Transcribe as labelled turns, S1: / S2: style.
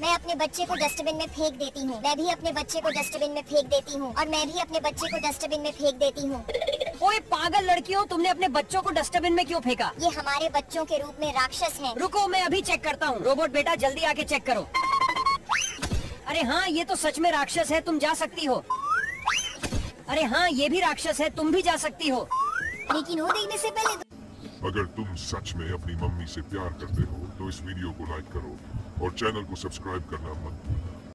S1: मैं अपने बच्चे को डस्टबिन में फेंक देती हूँ। मैं भी अपने बच्चे को डस्टबिन में फेंक देती हूँ और मैं भी अपने बच्चे को डस्टबिन में फेंक देती हूँ।
S2: ओए पागल लड़कियों, तुमने अपने बच्चों को डस्टबिन में क्यों फेंका?
S1: ये हमारे बच्चों के रूप में राक्षस हैं।
S2: रुको, मैं अभी चेक करता हूँ। रोबोट बेटा जल्दी आके चेक करो। अरे हाँ, ये तो सच में राक्षस है, तुम जा सकती हो। अरे हाँ, ये भी राक्षस है, तुम भी जा सकती हो।
S1: लेकिन वो देखने से पहले
S3: अगर तुम सच में अपनी मम्मी से प्यार करते हो तो इस वीडियो को लाइक करो और चैनल को सब्सक्राइब करना मत भूलना।